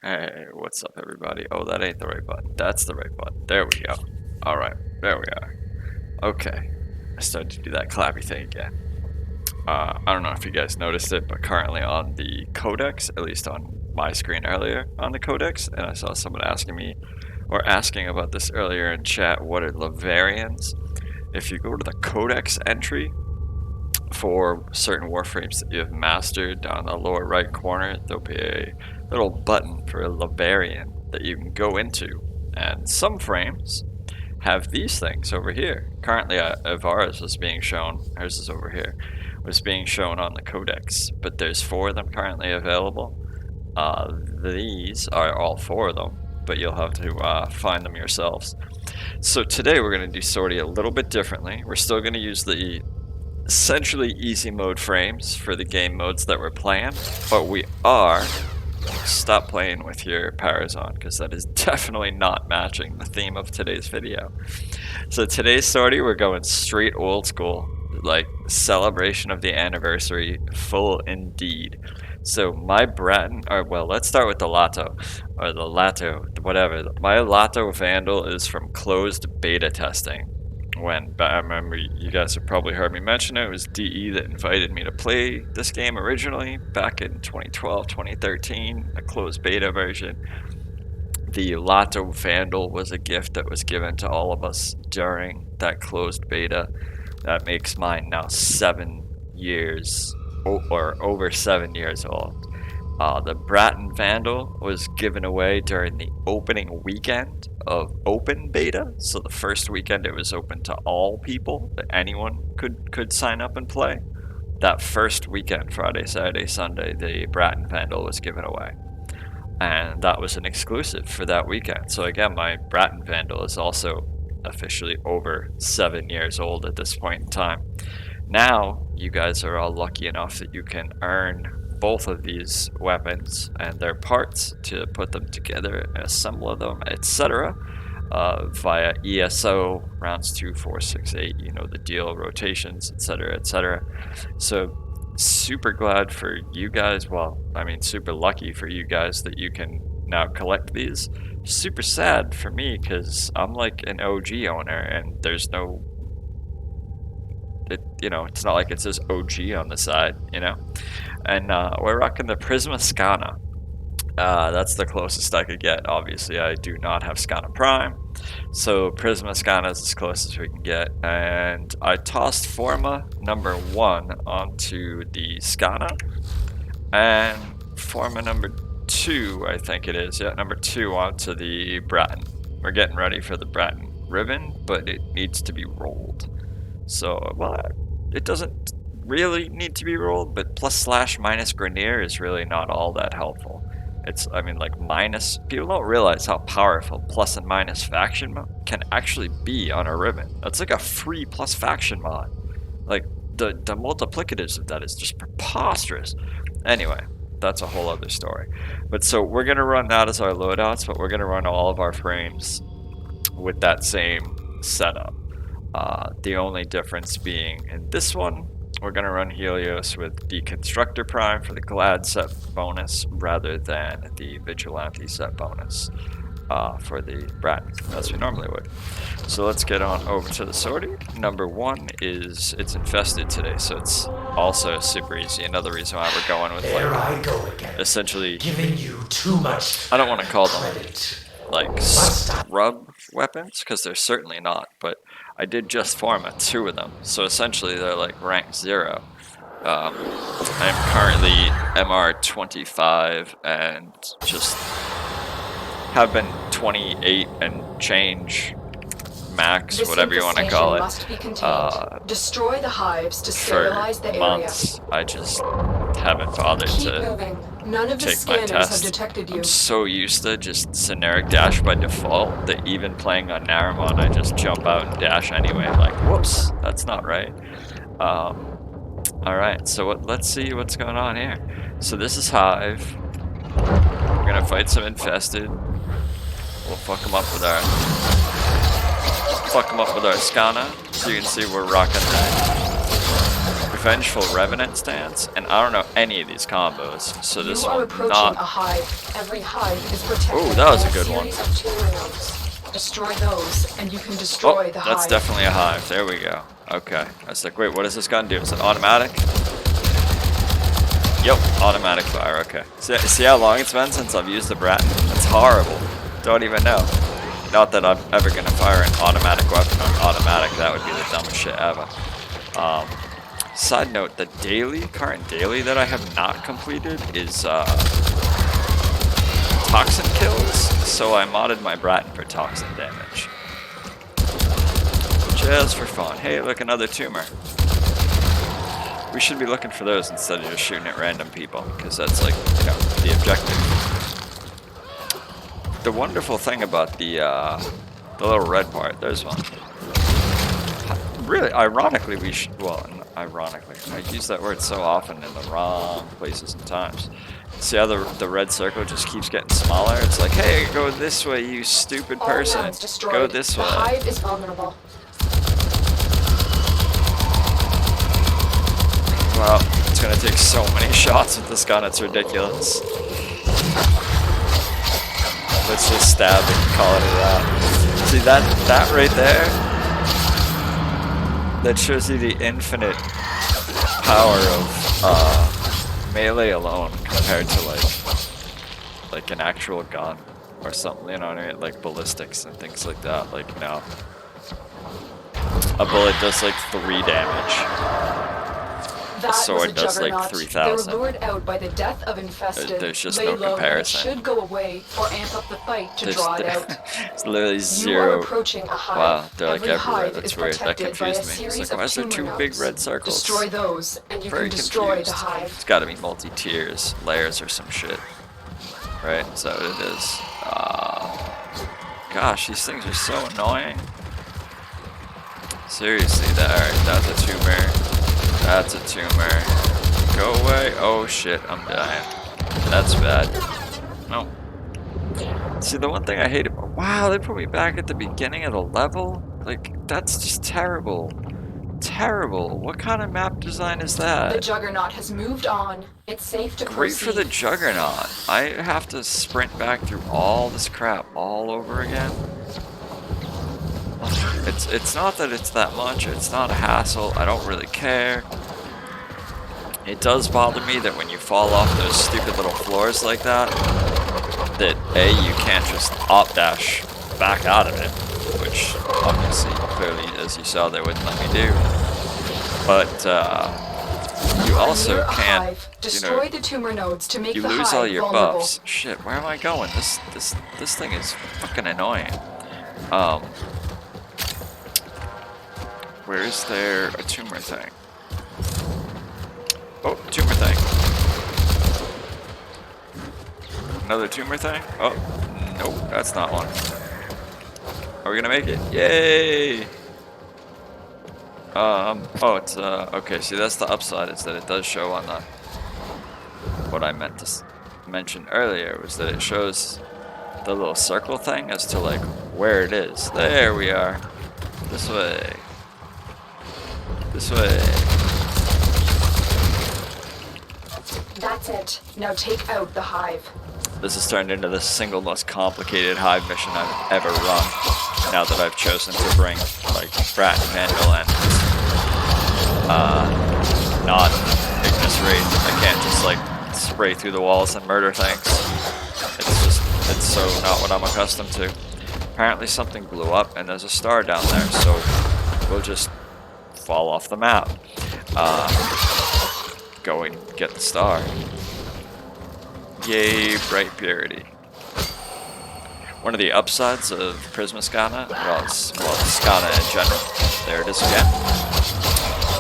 Hey, what's up, everybody? Oh, that ain't the right button. That's the right button. There we go. All right, there we are. Okay, I started to do that clappy thing again. I don't know if you guys noticed it, but currently on the codex, at least on my screen earlier on the codex, and I saw someone asking about this earlier in chat, what are Lavarians? If you go to the codex entry for certain warframes that you have mastered, down the lower right corner, there'll be a little button for a Lavarian that you can go into. And some frames have these things over here. Currently, Ivara's was being shown, hers is over here, was being shown on the codex, but there's 4 of them currently available. These are all 4 of them, but you'll have to find them yourselves. So today we're going to do sortie a little bit differently. We're still going to use the essentially easy mode frames for the game modes that we're playing, but we are stop playing with your powers on, because that is definitely not matching the theme of today's video. So today's sortie, we're going straight old school, like celebration of the anniversary, full indeed. So my Braton, or well, let's start with the Lato, or the Lato, whatever. My Lato Vandal is from closed beta testing. I remember you guys have probably heard me mention it. It was DE that invited me to play this game originally back in 2012, 2013, a closed beta version. The Lato Vandal was a gift that was given to all of us during that closed beta. That makes mine now 7 years, or over 7 years old. The Braton Vandal was given away during the opening weekend of open beta. So the first weekend it was open to all people, that anyone could sign up and play. That first weekend, Friday, Saturday, Sunday, the Braton Vandal was given away. And that was an exclusive for that weekend. So again, my Braton Vandal is also officially over 7 years old at this point in time. Now, you guys are all lucky enough that you can earn both of these weapons and their parts to put them together, assemble them, etc. Via ESO, rounds 2, 4, 6, 8, you know the deal, rotations, etc., etc. So super glad for you guys, well, I mean super lucky for you guys that you can now collect these. Super sad for me because I'm like an OG owner and there's no, it's not like it says OG on the side, and we're rocking the Prisma Skana. That's the closest I could get. Obviously, I do not have Skana Prime, so Prisma Skana is as close as we can get. And I tossed Forma number 1 onto the Skana, and Forma number 2, I think it is, number 2 onto the Braton. We're getting ready for the Braton ribbon, but it needs to be rolled. So, well, it doesn't really need to be rolled, but +/- Grenier is really not all that helpful. Minus, people don't realize how powerful plus and minus faction mod can actually be on a ribbon. That's like a free plus faction mod. Like, the multiplicatives of that is just preposterous. Anyway, that's a whole other story. But so we're going to run that as our loadouts, but we're going to run all of our frames with that same setup. The only difference being in this one, we're going to run Helios with Deconstructor Prime for the Glad set bonus rather than the Vigilante set bonus for the Braton, as we normally would. So let's get on over to the sortie. Number 1 is it's infested today, so it's also super easy. Another reason why we're going with essentially giving you too much. I don't want to call them like scrub weapons because they're certainly not, but I did just Forma 2 of them, so essentially they're like rank 0. I'm currently MR 25 and just have been 28 and change max, whatever you want to call it. Destroy the hives to sterilize the area. For months, I just haven't bothered to None of the take my scanners test. have detected you. I'm so used to just generic dash by default that even playing on Naramon, I just jump out and dash anyway. Like, whoops, that's not right. Alright, so let's see what's going on here. So this is Hive. We're gonna fight some infested. We'll fuck them up with our Skana. So you can see we're rocking that. We've Vengeful Revenant stance, and I don't know any of these combos, so this You are will approaching not. a hive. Every hive is protected Ooh, that was by a good one. series of tumor nodes. Destroy those, and you can destroy Oh, the that's hive. definitely a hive. There we go. Okay. I was like, wait, what does this gun do? Is it automatic? Yep, automatic fire. Okay. See how long it's been since I've used the Braton? It's horrible. Don't even know. Not that I'm ever gonna fire an automatic weapon on automatic. That would be the dumbest shit ever. Side note: the current daily that I have not completed is toxin kills. So I modded my Braton for toxin damage, just for fun. Hey, look, another tumor. We should be looking for those instead of just shooting at random people, because that's like, you know, the objective. The wonderful thing about the little red part, there's one. Really, ironically, ironically, I use that word so often in the wrong places and times. See how the red circle just keeps getting smaller? It's like, hey, go this way, you stupid person. All nodes destroyed. Go this way. The hive is vulnerable. Wow, it's gonna take so many shots with this gun, it's ridiculous. Let's just stab it and call it a wrap. See that right there? That shows you the infinite power of melee alone compared to like an actual gun or something, you know what I mean? Like ballistics and things like that. Like, you know, a bullet does like 3 damage. That sword was a does like juggernaut. 3,000. They were lured out by the death of infested. There's just Lay no low, and it comparison. should go away or amp up the fight to draw it out. It's literally You are zero. approaching a hive. Wow, they're like Every everywhere. hive That's is weird. That protected by a confused me. It's series like, why of is there tumor 2 big nodes. red circles? Destroy those, and you Very can destroy confused. the hive. It's got to be multi-tiers, layers, or some shit, right? Is that what it is? Gosh, these things are so annoying. Seriously, that's a tumor. That's a tumor. Go away. Oh shit, I'm dying. That's bad. No. See, the one thing I hate about... Wow, they put me back at the beginning of the level? Like, that's just terrible. Terrible. What kind of map design is The that? juggernaut has moved on. It's safe to Great proceed. for the juggernaut. I have to sprint back through all this crap all over again. It's not that it's that much. It's not a hassle. I don't really care. It does bother me that when you fall off those stupid little floors like that, that A, you can't just op dash back out of it, which obviously, clearly, as you saw, they wouldn't let me do. But you also can't, Destroy the tumor nodes to make you the lose hive all your vulnerable. buffs. Shit, where am I going? This thing is fucking annoying. Where is there a tumor thing? Oh, tumor thing. Another tumor thing? Oh, nope, that's not one. Are we gonna make it? Yay! Oh, it's, okay, see, that's the upside, is that it does show on the... What I meant to mention earlier was that it shows the little circle thing as to, like, where it is. There we are. This way. This way. That's it. Now take out the hive. This has turned into the single most complicated hive mission I've ever run. Now that I've chosen to bring, like, Braton, Vandal, and not Ignis Wraith. I can't just, like, spray through the walls and murder things. It's so not what I'm accustomed to. Apparently something blew up and there's a star down there, so we'll just fall off the map. Go and get the star. Yay, bright purity. One of the upsides of Prisma Skana, well, Skana in general, there it is again,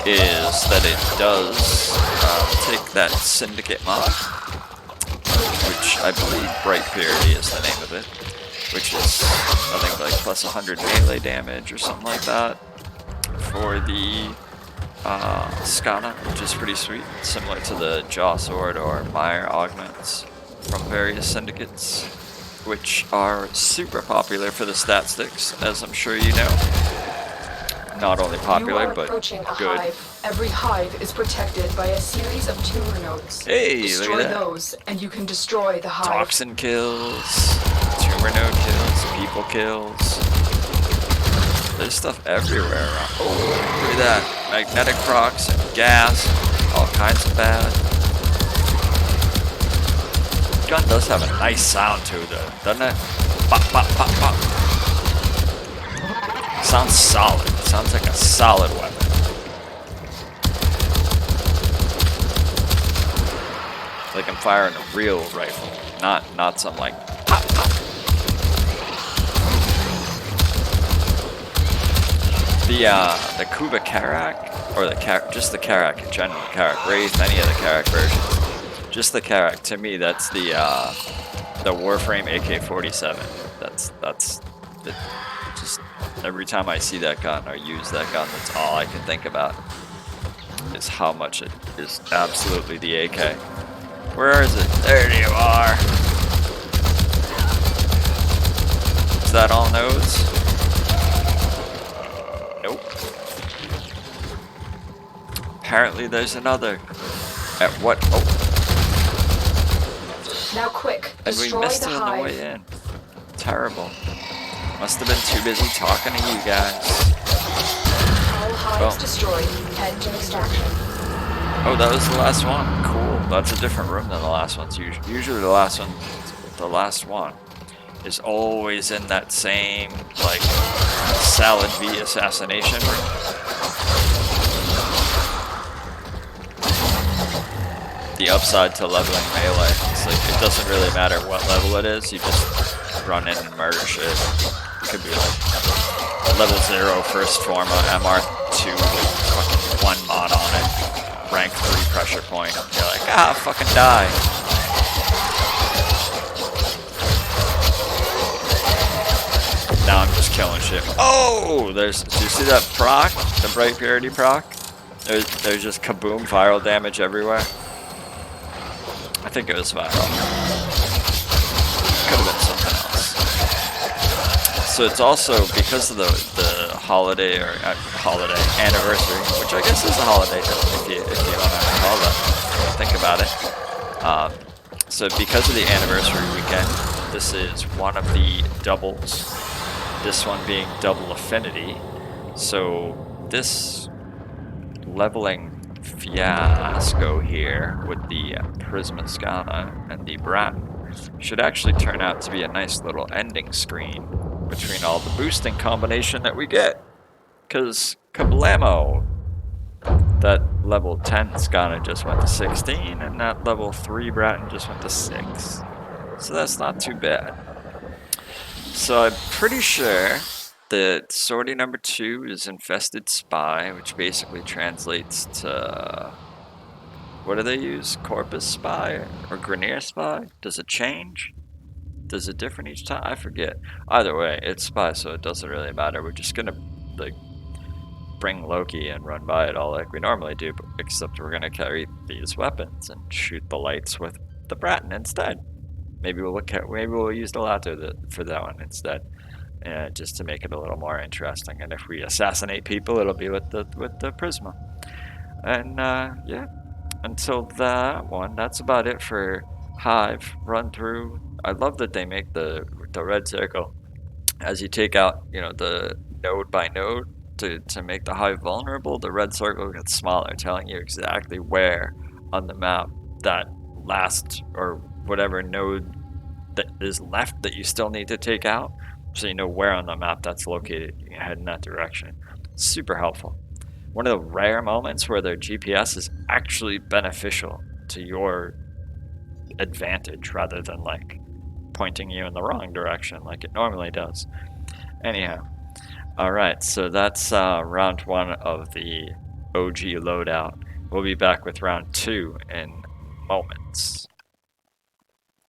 is that it does take that Syndicate mod, which I believe bright purity is the name of it, which is, I think, like plus 100 melee damage or something like that for the Skana, which is pretty sweet, similar to the Jaw Sword or Mire augments from various syndicates, which are super popular for the stat sticks, as I'm sure you know. not only You popular, are but approaching a good. hive. Every hive is protected by a series of tumor nodes. Hey, look Destroy at that. those, and you can destroy the hive. Toxin kills, tumor node kills, people kills. There's stuff everywhere around. Oh, look at that. Magnetic procs and gas, all kinds of bad. Gun does have a nice sound to it, doesn't it? Pop, pop, pop, pop. Sounds solid. Sounds like a solid weapon. Like I'm firing a real rifle, not some like pop, pop. The Kuba Karak, or just the Karak in general, Karak Wraith, any of the Karak versions, just the Karak. To me, that's the Warframe AK-47. That's it, just every time I see that gun or use that gun, that's all I can think about is how much it is absolutely the AK. Where is it? There you are. Is that all nodes? Nope. Apparently there's another. At what? Oh. Now quick, And we destroy missed the it on the way hive. in. Terrible. Must have been too busy talking to you guys. All hives Oh. destroyed. Head to extraction. Oh, that was the last one. Cool. That's a different room than the last one's. Usually the last one is always in that same, like, Salad V assassination room. The upside to leveling melee. It's like, it doesn't really matter what level it is, you just run in and murder shit. It could be like level 0 first Forma, MR2 with fucking 1 mod on it, rank 3 pressure point. You're like, ah, fucking die. Now I'm just killing shit. Oh, do you see that proc? The Bright Purity proc? There's just kaboom viral damage everywhere. I think it was viral. Could have been something else. So it's also because of the holiday or holiday anniversary, which I guess is a holiday if you want to call that. Think about it. So because of the anniversary weekend, this is one of the doubles. This one being double affinity. So this leveling fiasco here with the Prisma Skana and the Braton should actually turn out to be a nice little ending screen between all the boosting combination that we get. Because kablamo! That level 10 Skana just went to 16 and that level 3 Braton just went to 6. So that's not too bad. So I'm pretty sure that sortie number 2 is Infested Spy, which basically translates to, what do they use? Corpus Spy or Grenier Spy? Does it change? Does it different each time? I forget. Either way, it's Spy, so it doesn't really matter. We're just gonna like bring Loki and run by it all like we normally do, except we're gonna carry these weapons and shoot the lights with the Braton instead. Maybe we'll use the Lato for that one instead. Just to make it a little more interesting. And if we assassinate people, it'll be with the Prisma. And yeah, until that one, that's about it for Hive run through. I love that they make the red circle as you take out, the node by node to make the Hive vulnerable. The red circle gets smaller, telling you exactly where on the map that last or whatever node that is left that you still need to take out, so you know where on the map that's located. You can head in that direction. Super helpful. One of the rare moments where their GPS is actually beneficial to your advantage rather than like pointing you in the wrong direction like it normally does. Anyhow, alright, so that's round 1 of the OG loadout. We'll be back with round 2 in moments.